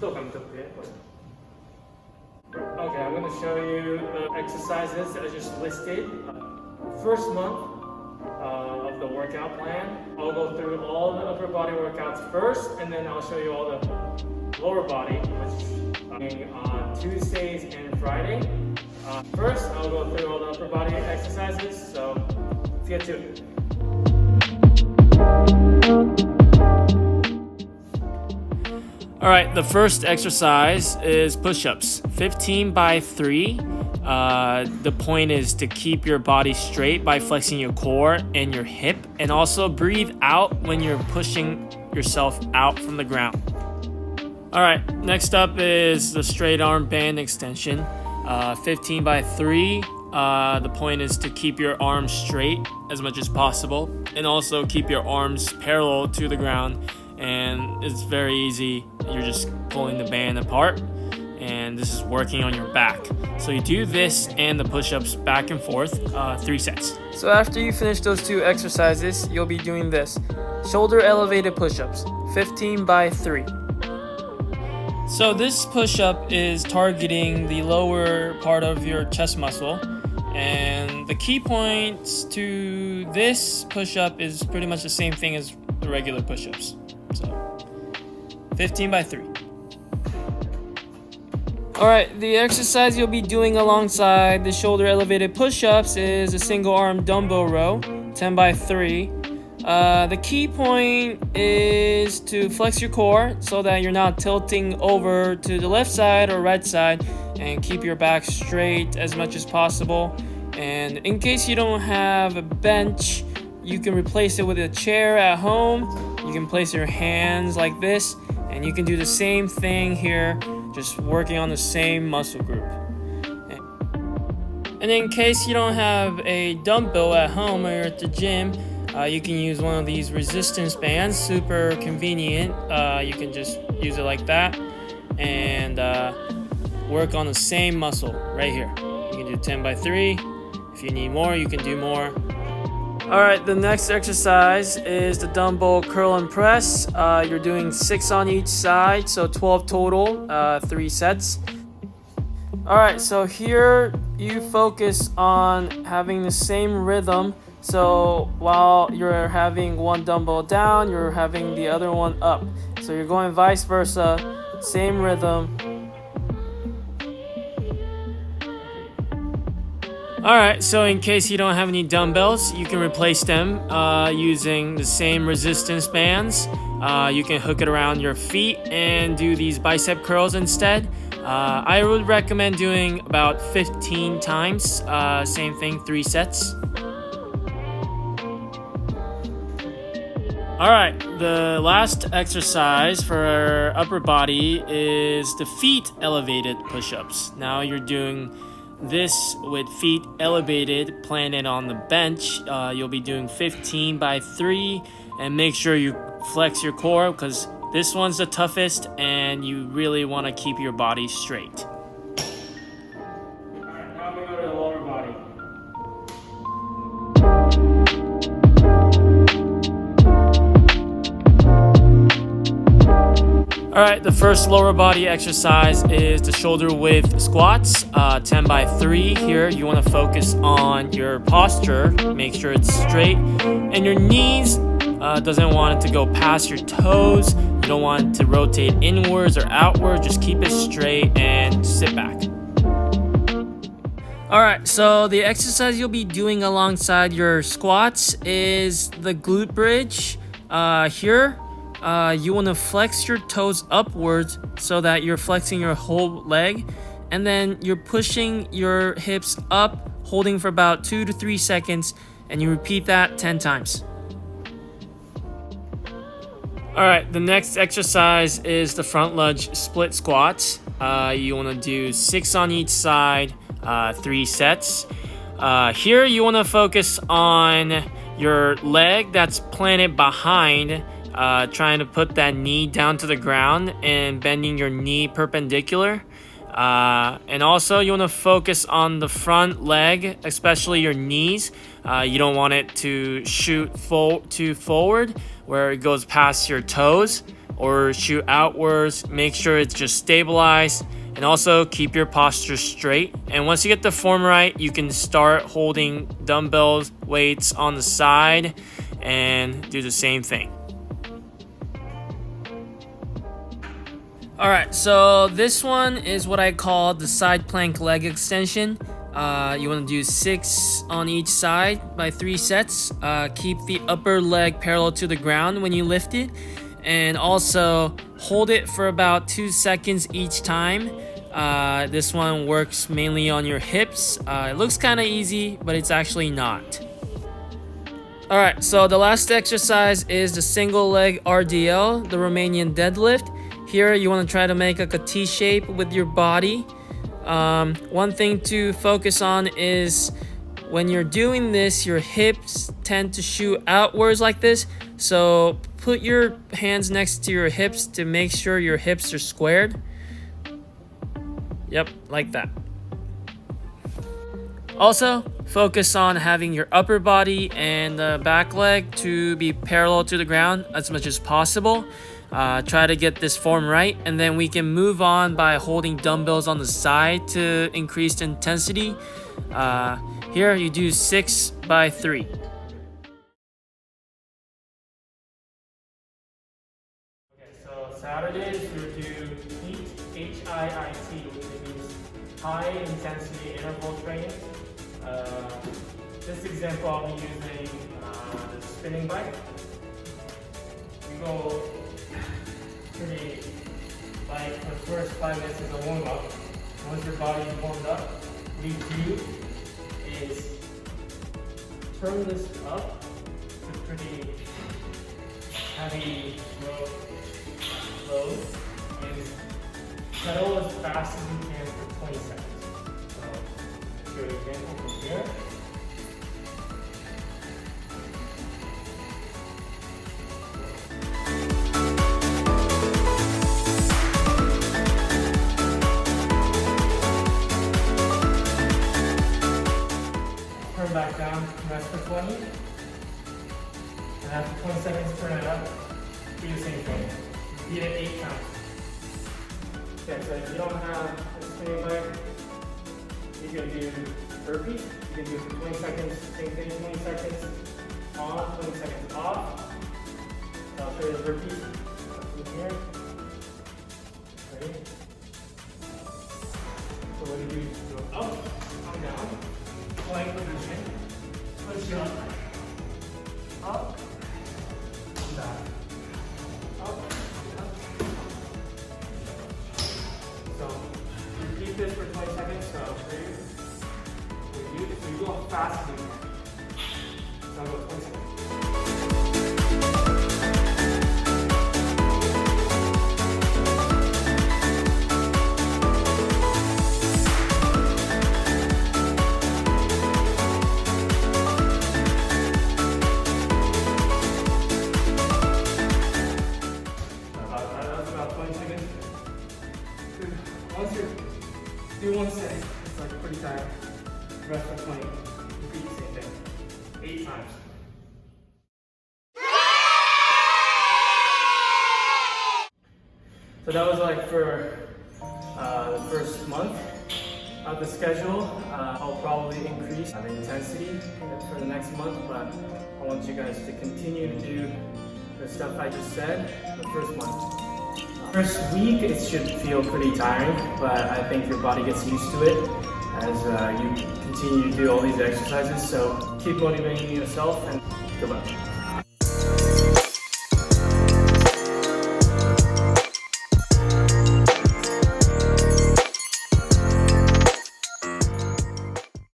Okay, I'm going to show you the exercises that I just listed. First month of the workout plan. I'll go through all the upper body workouts first, and then I'll show you all the lower body, which is on Tuesdays and Friday. First, I'll go through all the upper body exercises, so let's get to it. All right, the first exercise is push-ups, 15 by 3. The point is to keep your body straight by flexing your core and your hip, and also breathe out when you're pushing yourself out from the ground. All right, next up is the straight arm band extension, 15 by 3. The point is to keep your arms straight as much as possible, and also keep your arms parallel to the ground. And it's very easy. You're just pulling the band apart, and this is working on your back. So you do this and the push-ups back and forth, 3 sets. So after you finish those 2 exercises, you'll be doing this: shoulder elevated push-ups, 15 by 3. So this push-up is targeting the lower part of your chest muscle, and the key points to this push-up is pretty much the same thing as the regular push-ups. So 15 by 3. Alright, the exercise you'll be doing alongside the shoulder elevated push-ups is a single arm dumbbell row, 10 by 3. The key point is to flex your core so that you're not tilting over to the left side or right side, and keep your back straight as much as possible. And in case you don't have a bench, you can replace it with a chair at home. You can place your hands like this, and you can do the same thing here, just working on the same muscle group. And in case you don't have a dumbbell at home or you're at the gym, you can use one of these resistance bands, super convenient. You can just use it like that and work on the same muscle right here. You can do 10 by 3. If you need more, you can do more. Alright, the next exercise is the dumbbell curl and press. You're doing 6 on each side, so 12 total, 3 sets. Alright, so here you focus on having the same rhythm. So while you're having one dumbbell down, you're having the other one up. So you're going vice versa, same rhythm. Alright, so in case you don't have any dumbbells, you can replace them using the same resistance bands. You can hook it around your feet and do these bicep curls instead. I would recommend doing about 15 times, same thing, 3 sets. Alright, the last exercise for upper body is the feet elevated push-ups. Now you're doing this with feet elevated, planted on the bench. You'll be doing 15 by 3, and make sure you flex your core because this one's the toughest and you really want to keep your body straight. Alright, now we go to the lower body. Alright, the first lower body exercise is the shoulder width squats, 10 by 3. Here you want to focus on your posture, make sure it's straight, and your knees doesn't want it to go past your toes. You don't want it to rotate inwards or outwards, just keep it straight and sit back. Alright, so the exercise you'll be doing alongside your squats is the glute bridge. Here you want to flex your toes upwards so that you're flexing your whole leg, and then you're pushing your hips up, holding for about 2 to 3 seconds, and you repeat that 10 times. Alright, the next exercise is the front lunge split squats. You want to do 6 on each side, 3 sets. Here you want to focus on your leg that's planted behind, trying to put that knee down to the ground and bending your knee perpendicular. And also you want to focus on the front leg, especially your knees. You don't want it to shoot too forward where it goes past your toes. or shoot outwards. Make sure it's just stabilized, and also keep your posture straight. And once you get the form right, you can start holding dumbbells, weights on the side, and do the same thing. Alright, so this one is what I call the side plank leg extension. You want to do 6 on each side by 3 sets. Keep the upper leg parallel to the ground when you lift it, and also hold it for about 2 seconds each time. This one works mainly on your hips. It looks kind of easy, but it's actually not. Alright, so the last exercise is the single leg RDL, the Romanian deadlift. Here you want to try to make like a T shape with your body. One thing to focus on is when you're doing this, your hips tend to shoot outwards like this. So put your hands next to your hips to make sure your hips are squared. Yep, like that. Also, focus on having your upper body and the back leg to be parallel to the ground as much as possible. Try to get this form right, and then we can move on by holding dumbbells on the side to increase intensity. Here you do 6 by 3. Okay, so Saturdays we do HIIT, which means high intensity interval training. This example I'll be using the spinning bike. We go pretty, like the first 5 minutes is a warm up. Once your body is warmed up, what we do is turn this up to pretty heavy load and pedal as fast as you can for 20 seconds. So, show you an example from here. Turn back down, rest for 20. And after 20 seconds, turn it up. Do the same thing. Repeat it 8 times. Okay, so if you don't have a spinning bike, you can do burpees. You can do it for 20 seconds, same thing, 20 seconds on, 20 seconds off. I'll show you the burpees. From here. Ready? So what do you do? Go up, come down, plank position, push up, back, up. So repeat this for 20 seconds. So you go fast as you can. So I'll go 20 seconds. Once you do 1 set, it's like pretty tired. Rest for 20. Repeat the same thing. 8 times. So that was like for the first month of the schedule. I'll probably increase the intensity for the next month, but I want you guys to continue to do the stuff I just said the first month. First week, it should feel pretty tiring, but I think your body gets used to it as you continue to do all these exercises. So keep motivating yourself, and good luck.